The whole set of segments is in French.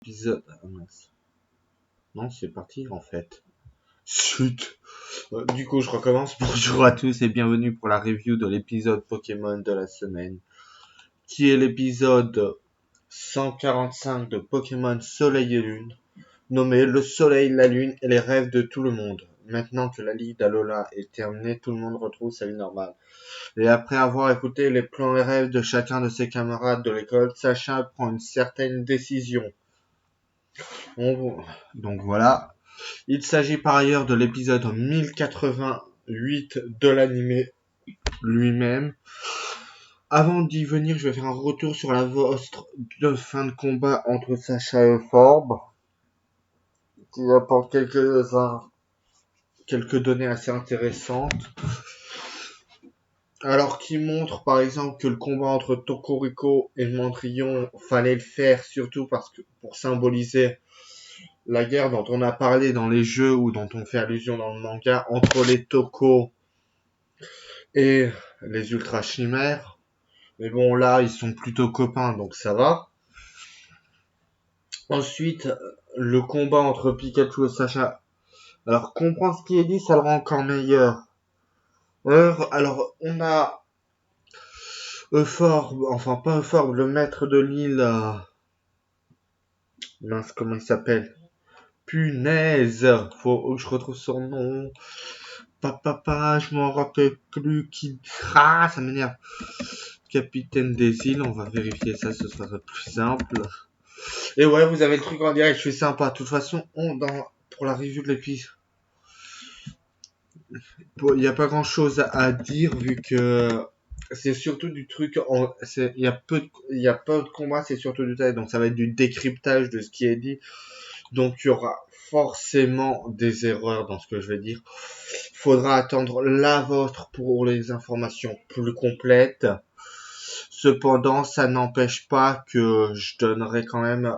Épisode. Ah, mince. Non, c'est parti en fait. Chut. Du coup, je recommence. Bonjour à tous et bienvenue pour la review de l'épisode Pokémon de la semaine, qui est l'épisode 145 de Pokémon Soleil et Lune, nommé Le Soleil, la Lune et les rêves de tout le monde. Maintenant que la Ligue d'Alola est terminée, tout le monde retrouve sa vie normale. Et après avoir écouté les plans et rêves de chacun de ses camarades de l'école, Sacha prend une certaine décision. Donc voilà. Il s'agit par ailleurs de l'épisode 1088 de l'anime lui-même. Avant d'y venir, je vais faire un retour sur la vostre de fin de combat entre Sacha et Forbe, qui apporte quelques données assez intéressantes. Alors qui montre par exemple que le combat entre Tokorico et Mandrillon, fallait le faire surtout parce que pour symboliser la guerre dont on a parlé dans les jeux ou dont on fait allusion dans le manga entre les Toko et les Ultra Chimères. Mais bon, là, ils sont plutôt copains, donc ça va. Ensuite, le combat entre Pikachu et Sacha. Alors, comprendre ce qui est dit, ça le rend encore meilleur. Alors, on a Euphorbe, enfin pas Euphorbe, le maître de l'île. Mince, comment il s'appelle? Punaise! Faut que je retrouve son nom. Papa, je m'en rappelle plus qui. Ah, ça m'énerve. Capitaine des îles, on va vérifier ça, ce sera plus simple. Et ouais, vous avez le truc en direct, je suis sympa. De toute façon, pour la review de l'épisode, il n'y a pas grand chose à dire vu que c'est surtout du truc. Il y a peu de combats, c'est surtout du détail. Donc ça va être du décryptage de ce qui est dit. Donc il y aura forcément des erreurs dans ce que je vais dire. Faudra attendre la vôtre pour les informations plus complètes. Cependant, ça n'empêche pas que je donnerai quand même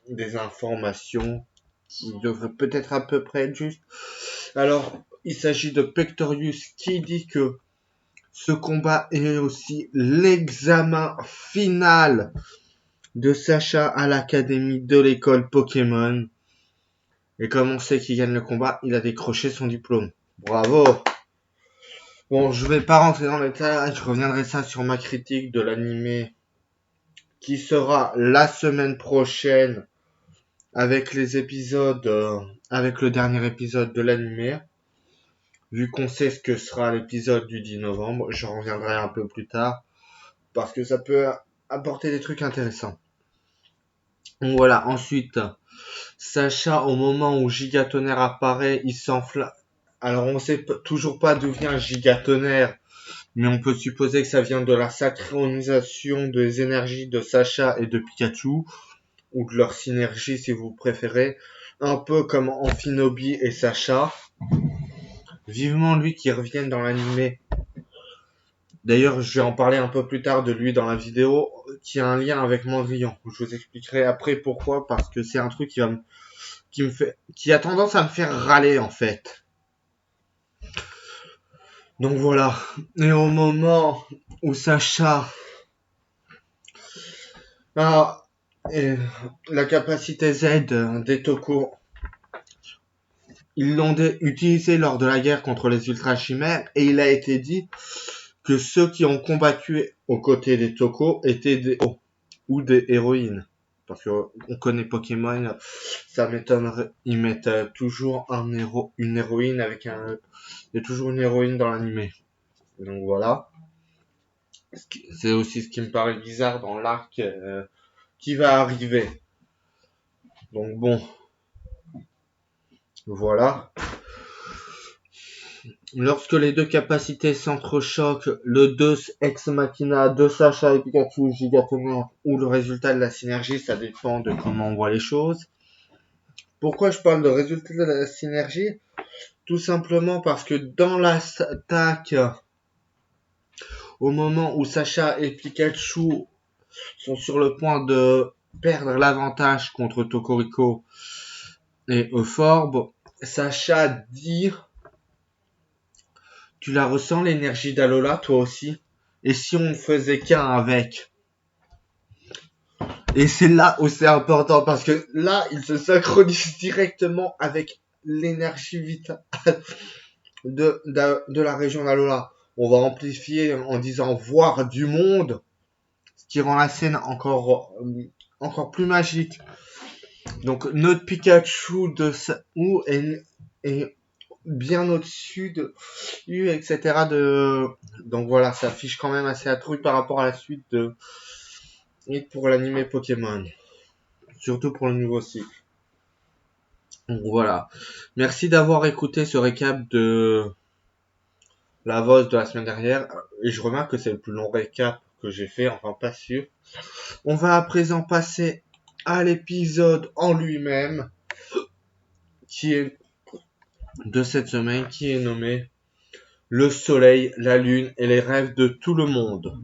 des informations qui devraient peut-être à peu près être justes. Alors, il s'agit de Pectorius qui dit que ce combat est aussi l'examen final de Sacha à l'académie de l'école Pokémon. Et comme on sait qu'il gagne le combat, il a décroché son diplôme. Bravo! Bon, je vais pas rentrer dans les détails, je reviendrai ça sur ma critique de l'animé qui sera la semaine prochaine avec les épisodes, avec le dernier épisode de l'animé. Vu qu'on sait ce que sera l'épisode du 10 novembre, je reviendrai un peu plus tard parce que ça peut apporter des trucs intéressants. Donc voilà, ensuite, Sacha, au moment où Gigatonnerre apparaît, il s'enflamme. Alors on sait toujours pas d'où vient Gigatonnerre, mais on peut supposer que ça vient de la synchronisation des énergies de Sacha et de Pikachu, ou de leur synergie si vous préférez, un peu comme Amphinobi et Sacha. Vivement lui qui revienne dans l'animé. D'ailleurs, je vais en parler un peu plus tard de lui dans la vidéo, qui a un lien avec Mandrillon. Je vous expliquerai après pourquoi, parce que c'est un truc qui a tendance à me faire râler en fait. Donc voilà. Et au moment où Sacha a la capacité Z des Toko, ils l'ont utilisé lors de la guerre contre les Ultra Chimères, et il a été dit que ceux qui ont combattu aux côtés des Toko étaient des héros ou des héroïnes. Parce qu'on connaît Pokémon, ça m'étonnerait. Ils mettent toujours une héroïne avec il y a toujours une héroïne dans l'animé. Donc voilà. C'est aussi ce qui me paraît bizarre dans l'arc qui va arriver. Donc bon. Voilà. Lorsque les deux capacités s'entrechoquent, le Deus Ex Machina de Sacha et Pikachu Gigatonnerre ou le résultat de la synergie, ça dépend de comment on voit les choses. Pourquoi je parle de résultat de la synergie? Tout simplement parce que dans l'attaque, au moment où Sacha et Pikachu sont sur le point de perdre l'avantage contre Tokorico et Euphorbe, Sacha dit: tu la ressens l'énergie d'Alola toi aussi? Et si on ne faisait qu'un avec? Et c'est là où c'est important parce que là, il se synchronise directement avec l'énergie vitale de la région d'Alola. On va amplifier en disant voir du monde, ce qui rend la scène encore plus magique. Donc notre Pikachu de Ou est bien au-dessus de etc. Donc voilà, ça affiche quand même assez attrayant par rapport à la suite de et pour l'animé Pokémon, surtout pour le nouveau cycle. Donc voilà. Merci d'avoir écouté ce récap de la voix de la semaine dernière. Et je remarque que c'est le plus long récap que j'ai fait, enfin pas sûr. On va à présent passer à l'épisode en lui-même, qui est de cette semaine, qui est nommé Le soleil, la lune et les rêves de tout le monde.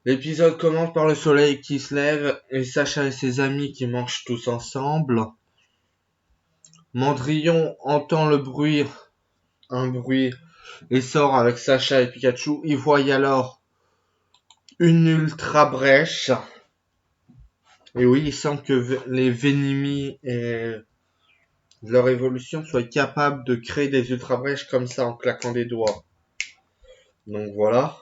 L'épisode commence par le soleil qui se lève et Sacha et ses amis qui mangent tous ensemble. Mandrillon entend un bruit, et sort avec Sacha et Pikachu. Il voit alors une ultra brèche. Et oui, il semble que les Venimi et leur évolution soient capables de créer des ultra brèches comme ça en claquant des doigts. Donc voilà.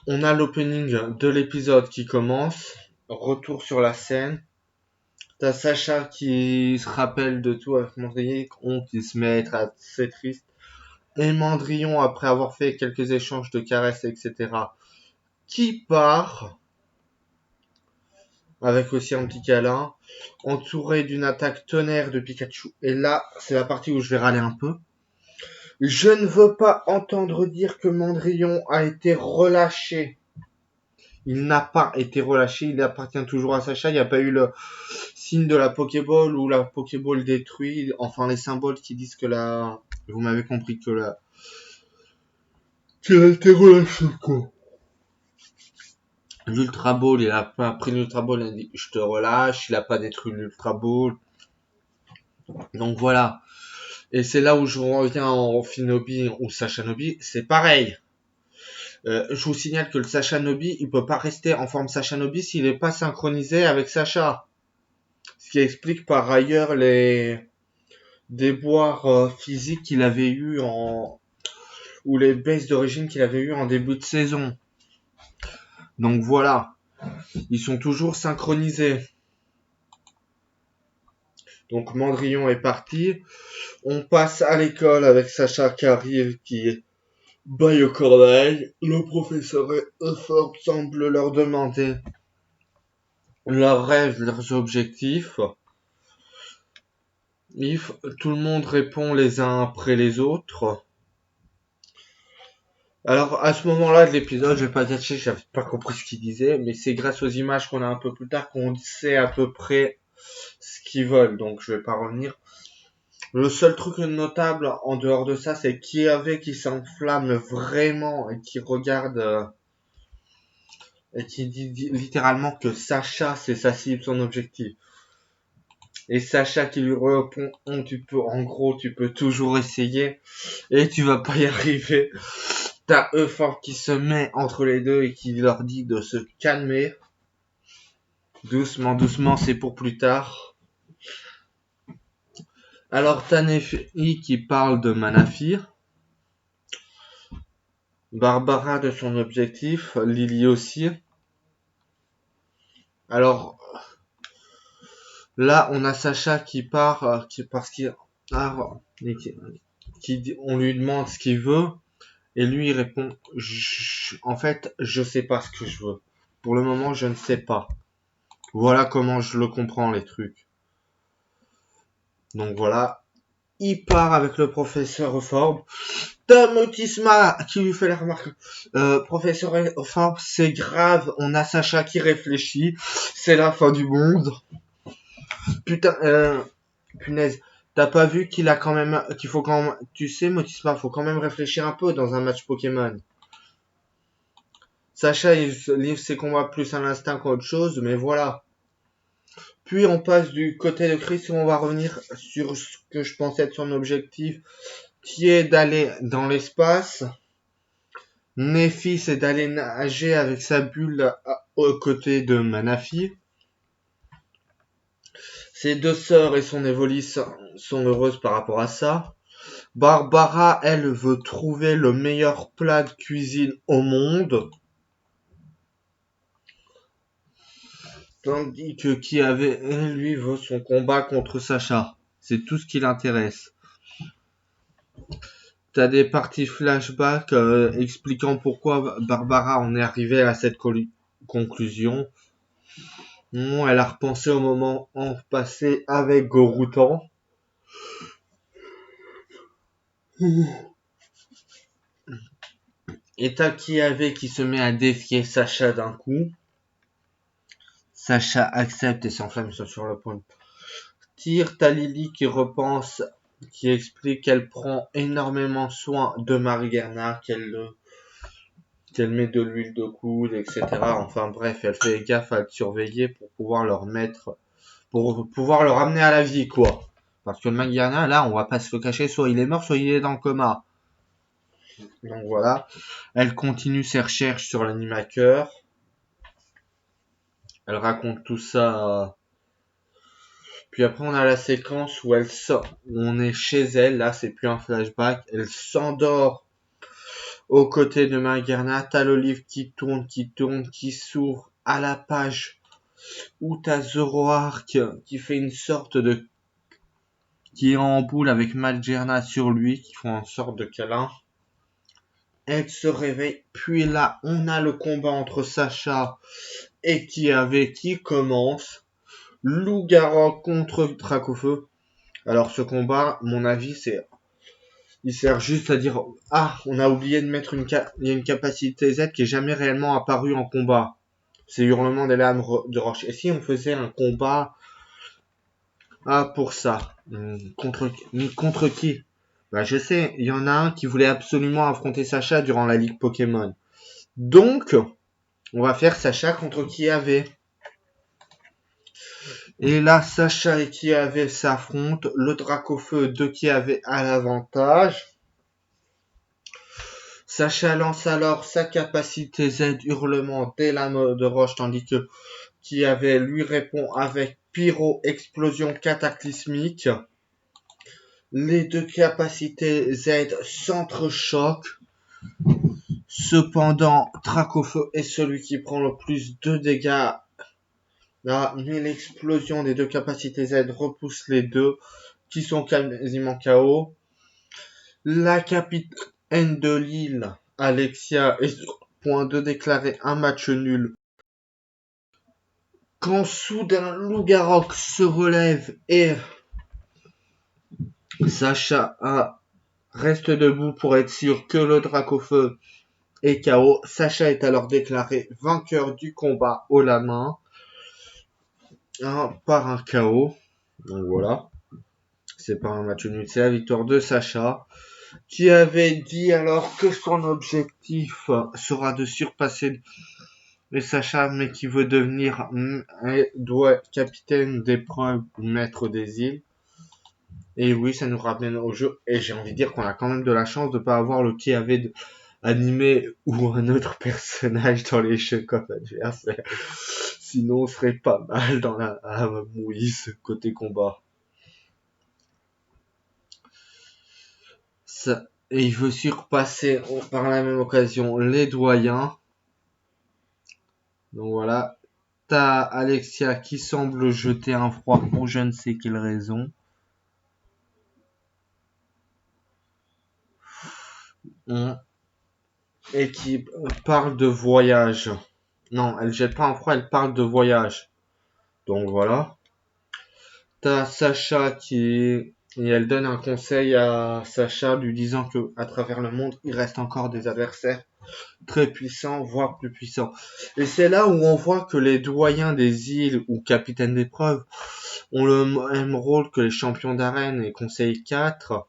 On a l'opening de l'épisode qui commence. Retour sur la scène. T'as Sacha qui se rappelle de tout avec Mandrillon, qui se met à être assez triste. Et Mandrillon, après avoir fait quelques échanges de caresses, etc., qui part, avec aussi un petit câlin, entouré d'une attaque tonnerre de Pikachu. Et là, c'est la partie où je vais râler un peu. Je ne veux pas entendre dire que Mandrillon a été relâché. Il n'a pas été relâché, il appartient toujours à Sacha. Il n'y a pas eu le signe de la Pokéball ou la Pokéball détruite. Enfin, les symboles qui disent que la... Vous m'avez compris que la... Qu'il a été relâché, quoi. L'Ultra Ball, il a pas pris l'Ultra Ball, il a dit je te relâche, il a pas détruit l'Ultra Ball. Donc voilà. Et c'est là où je reviens en Finobi ou Sachanobi, c'est pareil. Je vous signale que le Sachanobi, il peut pas rester en forme Sachanobi s'il n'est pas synchronisé avec Sacha. Ce qui explique par ailleurs les déboires physiques qu'il avait eu ou les baisses d'origine qu'il avait eu en début de saison. Donc voilà. Ils sont toujours synchronisés. Donc Mandrillon est parti. On passe à l'école avec Sacha qui arrive, qui baille au corneille. Le professeur Euphorbe semble leur demander leurs rêves, leurs objectifs. Tout le monde répond les uns après les autres. Alors à ce moment-là de l'épisode, je vais pas dire que j'avais pas compris ce qu'il disait, mais c'est grâce aux images qu'on a un peu plus tard qu'on sait à peu près ce qu'ils veulent, donc je vais pas revenir. Le seul truc notable en dehors de ça, c'est qui s'enflamme vraiment et qui regarde et qui dit littéralement que Sacha c'est sa cible, son objectif. Et Sacha qui lui répond, tu peux toujours essayer et tu vas pas y arriver. T'as Euphorbe qui se met entre les deux et qui leur dit de se calmer. Doucement, doucement, c'est pour plus tard. Alors t'as Nefi qui parle de Manafir. Barbara de son objectif, Lily aussi. Alors là, on a Sacha qui part, parce qu'il on lui demande ce qu'il veut et lui il répond en fait, je sais pas ce que je veux. Pour le moment, je ne sais pas. Voilà comment je le comprends les trucs. Donc voilà, il part avec le professeur Forbes. T'as Motisma qui lui fait la remarque. Professeur Forbes, c'est grave, on a Sacha qui réfléchit, c'est la fin du monde. Putain, punaise, t'as pas vu qu'il faut quand même, tu sais, Motisma, faut quand même réfléchir un peu dans un match Pokémon. Sacha, il livre ses combats plus à l'instinct qu'autre chose, mais voilà. Puis on passe du côté de Chris et on va revenir sur ce que je pensais être son objectif, qui est d'aller dans l'espace Nephi, c'est d'aller nager avec sa bulle aux côtés de Manafi. Ses deux sœurs et son évolution sont heureuses par rapport à ça. Barbara, elle, veut trouver le meilleur plat de cuisine au monde. Tandis que qui avait, lui, veut son combat contre Sacha. C'est tout ce qui l'intéresse. T'as des parties flashback expliquant pourquoi Barbara en est arrivée à cette conclusion. Non, elle a repensé au moment en passé avec Goroutan. Et t'as qui se met à défier Sacha d'un coup. Sacha accepte et s'enflamme sur le point de tir. T'as Lily qui repense, qui explique qu'elle prend énormément soin de Marie-Gernard, qu'elle met de l'huile de coude, etc. Enfin bref, elle fait gaffe à le surveiller pour pouvoir pour pouvoir le ramener à la vie, quoi. Parce que le Marie-Gernard, là, on va pas se le cacher, soit il est mort, soit il est dans le coma. Donc voilà. Elle continue ses recherches sur l'animateur. Elle raconte tout ça. Puis après, on a la séquence où elle sort. Où on est chez elle. Là, c'est plus un flashback. Elle s'endort aux côtés de Marie-Gernard. T'as le livre qui tourne, qui s'ouvre à la page où t'as Zoroark qui fait une sorte de... qui est en boule avec Marie-Gernard sur lui, qui font une sorte de câlin. Elle se réveille. Puis là, on a le combat entre Sacha et qui commence. Loup-garou contre Dracofeu. Alors ce combat, mon avis, il sert juste à dire on a oublié de mettre il y a une capacité Z qui est jamais réellement apparue en combat. C'est Hurlement des lames de roche. Et si on faisait un combat pour ça contre qui? Bah je sais, il y en a un qui voulait absolument affronter Sacha durant la Ligue Pokémon. Donc, on va faire Sacha contre qui avait. Et là, Sacha et qui avait s'affrontent. Le Dracofeu de qui avait à l'avantage. Sacha lance alors sa capacité Z hurlement des lames de roche, tandis que qui avait lui répond avec pyro explosion cataclysmique. Les deux capacités Z s'entrechoquent. Cependant, Dracofeu est celui qui prend le plus de dégâts. Là, mais l'explosion des deux capacités Z repousse les deux qui sont quasiment KO. La capitaine de l'île, Alexia, est sur le point de déclarer un match nul. Quand soudain Loup-garou se relève et Sacha reste debout pour être sûr que le Dracofeu est KO. Sacha est alors déclaré vainqueur du combat haut la main par un KO. Donc voilà, c'est pas un match nul, c'est la victoire de Sacha, qui avait dit alors que son objectif sera de surpasser les Sacha, mais qui veut devenir capitaine d'épreuve ou maître des îles. Et oui, ça nous ramène au jeu. Et j'ai envie de dire qu'on a quand même de la chance de pas avoir le qui avait animé ou un autre personnage dans les jeux comme adversaire. Sinon, on serait pas mal dans la mouise côté combat. Ça, et il veut surpasser par la même occasion les doyens. Donc voilà. T'as Alexia qui semble jeter un froid pour je ne sais quelle raison. Et qui parle de voyage. Non, elle jette pas un froid, elle parle de voyage. Donc voilà. T'as Sacha et elle donne un conseil à Sacha lui disant que à travers le monde, il reste encore des adversaires très puissants, voire plus puissants. Et c'est là où on voit que les doyens des îles ou capitaines d'épreuve ont le même rôle que les champions d'arène et conseil 4,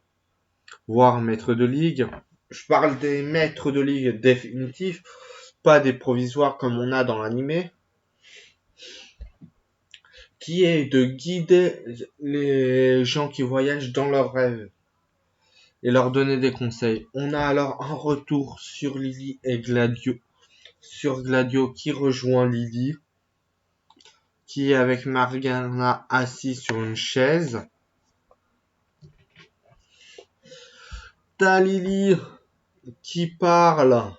voire maîtres de ligue. Je parle des maîtres de ligue définitifs, pas des provisoires comme on a dans l'animé, qui est de guider les gens qui voyagent dans leurs rêves. et leur donner des conseils. On a alors un retour sur Lily et Gladio. Sur Gladio qui rejoint Lily, qui est avec Morgana assis sur une chaise. T'as Lily qui parle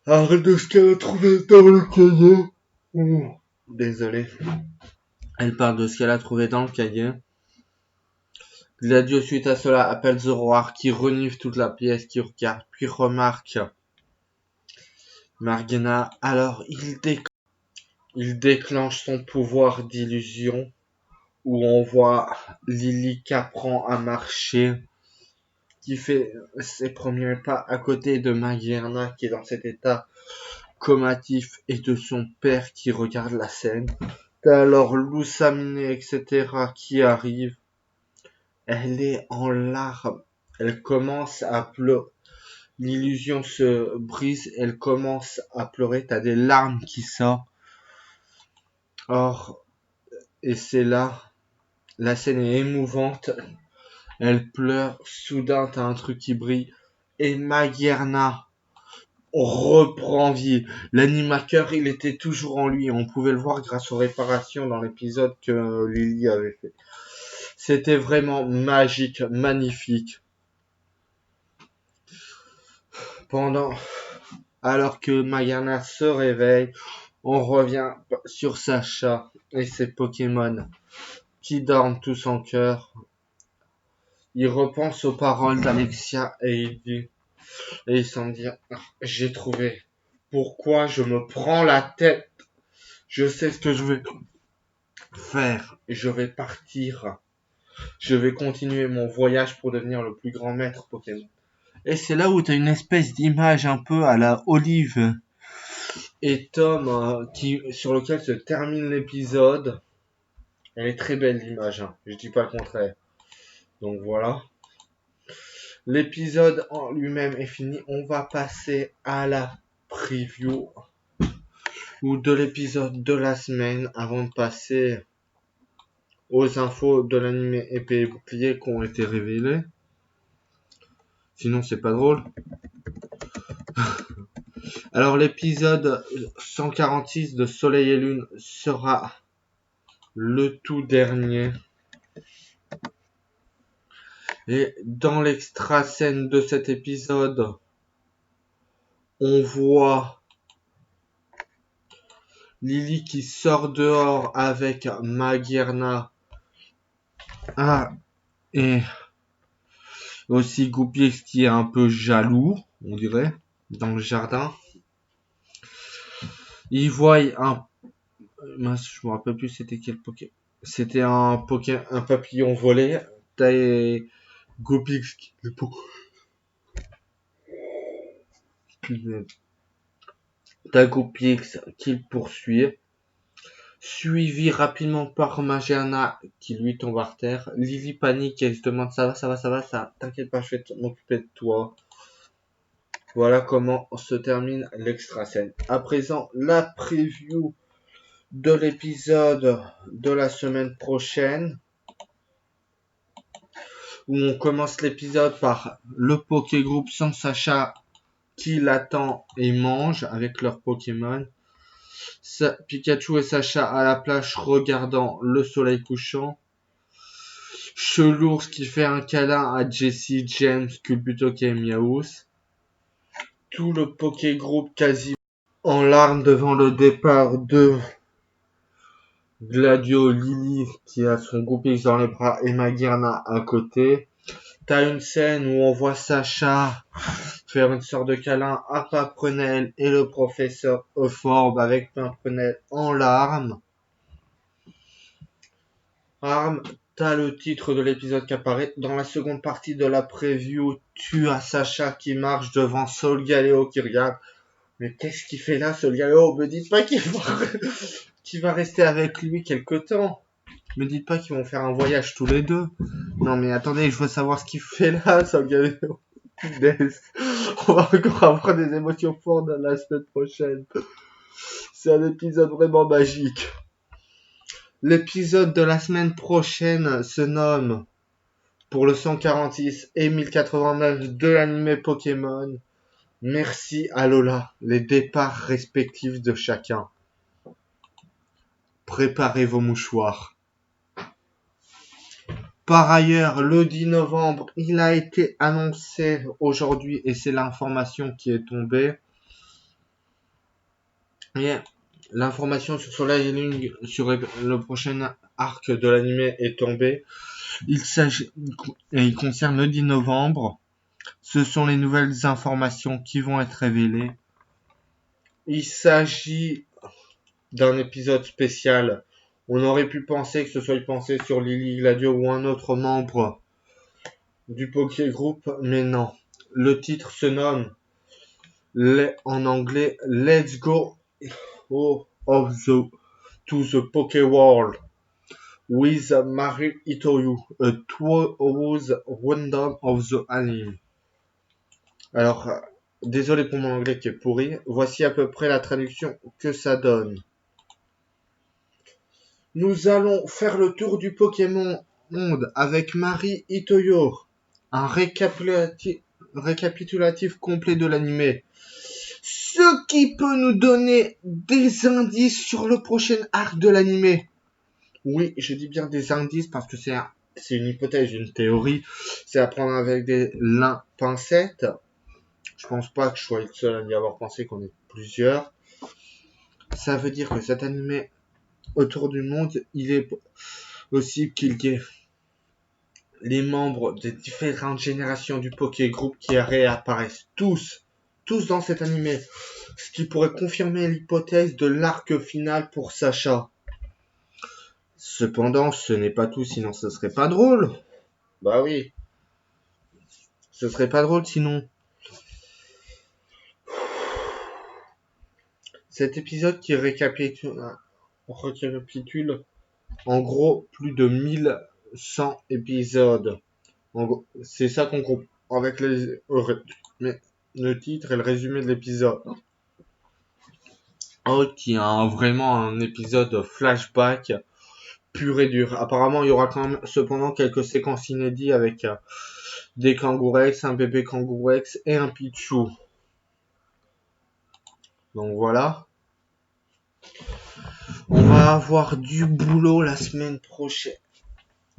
de ce qu'elle a trouvé dans le cahier. Désolé. Elle parle de ce qu'elle a trouvé dans le cahier. Gladio, suite à cela, appelle Zoroark qui renifle toute la pièce, qui regarde, puis remarque Morgana. Alors, il déclenche son pouvoir d'illusion, où on voit Lily qui apprend à marcher, qui fait ses premiers pas à côté de Morgana, qui est dans cet état comatif, et de son père qui regarde la scène. T'as alors Lousamine, etc. qui arrive. Elle est en larmes. Elle commence à pleurer. L'illusion se brise. Elle commence à pleurer. T'as des larmes qui sortent. Or, et c'est là, la scène est émouvante. Elle pleure. Soudain, t'as un truc qui brille. Et Morgana reprend vie. L'animateur, il était toujours en lui. On pouvait le voir grâce aux réparations dans l'épisode que Lily avait fait. C'était vraiment magique, magnifique. Alors que Morgana se réveille, on revient sur Sacha et ses Pokémon qui dorment tous en cœur. Il repense aux paroles d'Alexia et il s'en dit, j'ai trouvé. Pourquoi je me prends la tête? Je sais ce que je vais faire. Je vais partir. Je vais continuer mon voyage pour devenir le plus grand maître Pokémon. Et c'est là où tu as une espèce d'image un peu à la Olive et Tom sur lequel se termine l'épisode. Elle est très belle l'image, hein. Je dis pas le contraire. Donc voilà. L'épisode en lui-même est fini. On va passer à la preview ou de l'épisode de la semaine avant de passer aux infos de l'anime épée et bouclier qui ont été révélées. Sinon c'est pas drôle. Alors l'épisode 146 de Soleil et Lune sera le tout dernier. Et dans l'extra scène de cet épisode, on voit Lily qui sort dehors avec Morgana. Et aussi Goupix qui est un peu jaloux, on dirait, dans le jardin. Il voit mince, je me rappelle plus c'était quel Poké. C'était un papillon volé. T'as Goupix qui le poursuit. Suivi rapidement par Morgana qui lui tombe par terre. Lily panique et se demande ça va, t'inquiète pas, je vais m'occuper de toi. Voilà comment se termine l'extra scène. À présent, la preview de l'épisode de la semaine prochaine, où on commence l'épisode par le Pokégroupe sans Sacha qui l'attend et mange avec leur Pokémon. Pikachu et Sacha à la plage regardant le soleil couchant. Chelours qui fait un câlin à Jessie, James, Culbuto et Miaous. Tout le Pokégroupe quasi en larmes devant le départ de Gladio, Lily qui a son groupe X dans les bras et Morgana à côté. T'as une scène où on voit Sacha faire une sorte de câlin à Pimprenel et le professeur Euphorbe avec Pimprenel en larmes. T'as le titre de l'épisode qui apparaît. Dans la seconde partie de la preview, tu as Sacha qui marche devant Solgaleo qui regarde. Mais qu'est-ce qu'il fait là, Solgaleo? Me dites pas qu'il va rester avec lui quelque temps. Me dites pas qu'ils vont faire un voyage tous les deux. Non mais attendez, je veux savoir ce qu'il fait là, Solgaleo. On va encore avoir des émotions fortes la semaine prochaine. C'est un épisode vraiment magique. L'épisode de la semaine prochaine se nomme, pour le 146 et 1089 de l'anime Pokémon, merci à Lola, les départs respectifs de chacun. Préparez vos mouchoirs. Par ailleurs, le 10 novembre, il a été annoncé aujourd'hui, et c'est l'information qui est tombée. Et l'information sur Soleil et Lune sur le prochain arc de l'anime est tombée. Il concerne le 10 novembre. Ce sont les nouvelles informations qui vont être révélées. Il s'agit d'un épisode spécial. On aurait pu penser que ce soit pensé sur Lily Gladio ou un autre membre du Poké Group, mais non. Le titre se nomme en anglais Let's Go to the Poké World with Mari Itoyu, a tour's random of the anime. Alors, désolé pour mon anglais qui est pourri. Voici à peu près la traduction que ça donne. Nous allons faire le tour du Pokémon monde avec Mari Itoyo. Un récapitulatif complet de l'anime. Ce qui peut nous donner des indices sur le prochain arc de l'anime. Oui, je dis bien des indices parce que c'est une hypothèse, une théorie. C'est à prendre avec des pincettes. Je pense pas que je sois le seul à y avoir pensé, qu'on est plusieurs. Ça veut dire que cet animé autour du monde, il est possible qu'il y ait les membres des différentes générations du Poké Group qui réapparaissent tous dans cet animé. Ce qui pourrait confirmer l'hypothèse de l'arc final pour Sacha. Cependant, ce n'est pas tout, sinon ce serait pas drôle. Bah oui. Ce serait pas drôle sinon. Cet épisode qui récapitule en gros plus de 1100 épisodes. C'est ça qu'on comprend avec le titre et le résumé de l'épisode. Qui est vraiment un épisode flashback pur et dur. Apparemment, il y aura quand même cependant quelques séquences inédites avec des Kangourex, un bébé Kangourex et un Pichu. Donc voilà. On va avoir du boulot la semaine prochaine.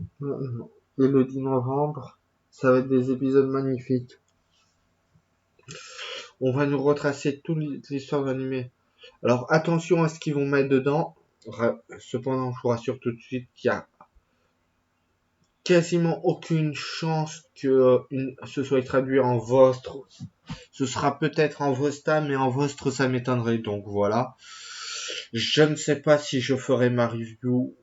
Et le 10 novembre, ça va être des épisodes magnifiques. On va nous retracer toute l'histoire de l'anime. Alors attention à ce qu'ils vont mettre dedans. Cependant, je vous rassure tout de suite qu'il y a quasiment aucune chance que ce soit traduit en vostre. Ce sera peut-être en Vosta, mais en vostre ça m'étonnerait. Donc voilà. Je ne sais pas si je ferai ma review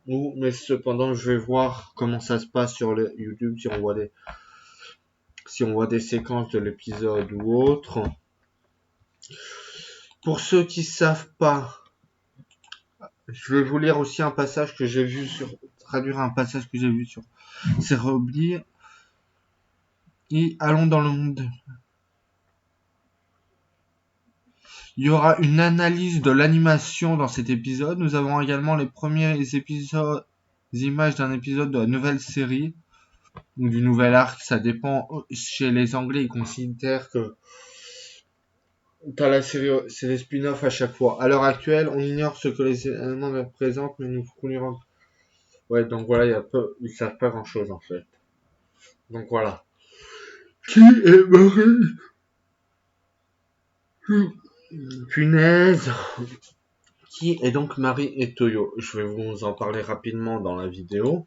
ou, mais cependant je vais voir comment ça se passe sur le YouTube si on voit des séquences de l'épisode ou autre. Pour ceux qui savent pas, je vais vous lire aussi un passage que j'ai vu traduire un passage que j'ai vu sur Cerebli. Et allons dans le monde. Il y aura une analyse de l'animation dans cet épisode. Nous avons également les premiers images d'un épisode de la nouvelle série ou du nouvel arc. Ça dépend. Chez les Anglais, ils considèrent que t'as la série, c'est des spin-offs à chaque fois. À l'heure actuelle, on ignore ce que les éléments représentent, mais nous fournirons. Ouais, donc voilà, ils savent pas grand chose en fait. Donc voilà. Qui est Marie? Punaise. Qui est donc Mari Itoyo? Je vais vous en parler rapidement dans la vidéo.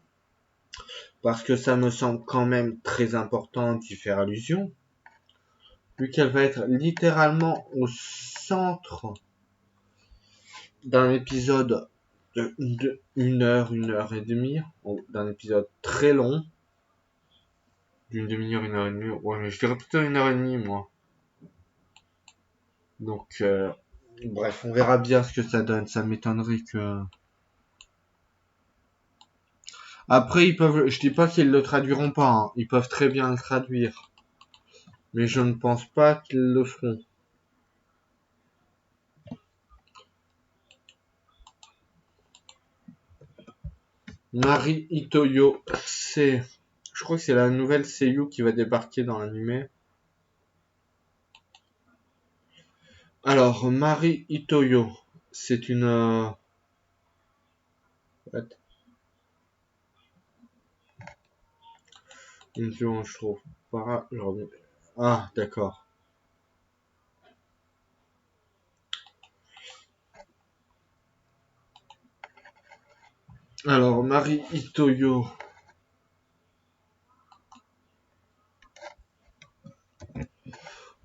Parce que ça me semble quand même très important d'y faire allusion. Vu qu'elle va être littéralement au centre d'un épisode de 1 heure et demie, d'un épisode très long, d'une demi-heure, 1 heure et demie, ouais, mais je dirais plutôt 1 heure et demie, moi. Donc, bref, on verra bien ce que ça donne, ça m'étonnerait que... Après, je dis pas qu'ils le traduiront pas, hein. Ils peuvent très bien le traduire. Mais je ne pense pas qu'ils le feront. Mari Itoyo, je crois que c'est la nouvelle seiyuu qui va débarquer dans l'anime. Alors, Mari Itoyo, c'est une... une seconde, je trouve pas... Ah, d'accord. Alors, Mari Itoyo.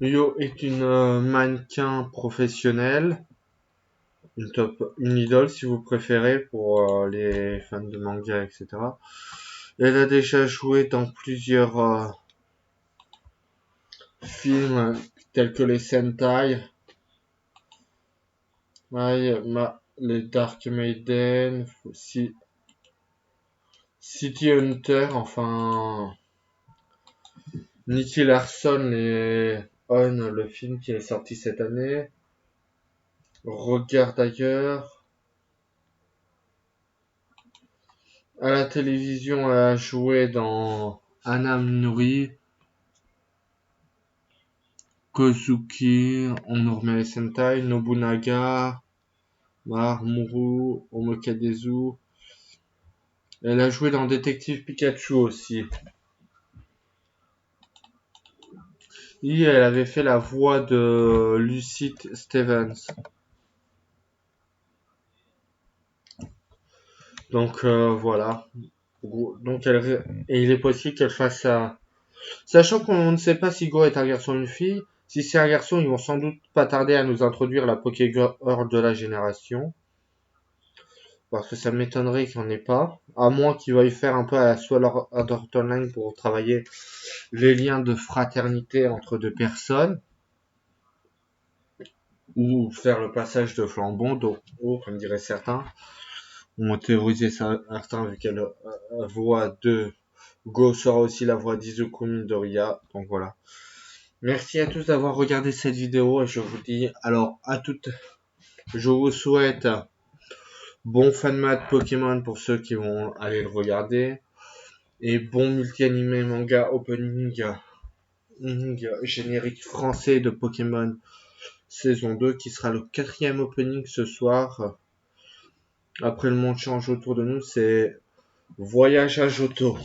Yo est une mannequin professionnelle, une idole si vous préférez pour les fans de manga, etc. Elle a déjà joué dans plusieurs films tels que les Sentai, les Dark Maiden, City Hunter, enfin Nicky Larson et On, le film qui est sorti cette année. Regarde ailleurs. À la télévision, elle a joué dans Anam-Nuri, Kozuki, on nous remet les Sentai, Nobunaga, Mamoru, Omokadezu. Elle a joué dans Détective Pikachu aussi. Et elle avait fait la voix de Lucy Stevens. Donc voilà. Donc et il est possible qu'elle fasse ça. Sachant qu'on ne sait pas si Go est un garçon ou une fille. Si c'est un garçon, ils vont sans doute pas tarder à nous introduire la Pokégirl de la génération. Parce que ça m'étonnerait qu'il n'y en ait pas. À moins qu'ils veuillent faire un peu à la Sword Art Online pour travailler les liens de fraternité entre deux personnes. Ou faire le passage de flambeau, donc, comme diraient certains. On théorisé certains vu qu'elle voix de Go sera aussi la voix d'Izuku Midoriya. Donc voilà. Merci à tous d'avoir regardé cette vidéo et je vous dis alors à toutes. Je vous souhaite bon fanmat Pokémon pour ceux qui vont aller le regarder et bon multi-animé manga opening générique français de Pokémon saison 2 qui sera le 4e opening ce soir. Après le monde change autour de nous, c'est Voyage à Johto.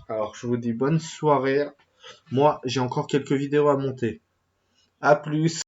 Alors je vous dis bonne soirée. Moi j'ai encore quelques vidéos à monter. À plus.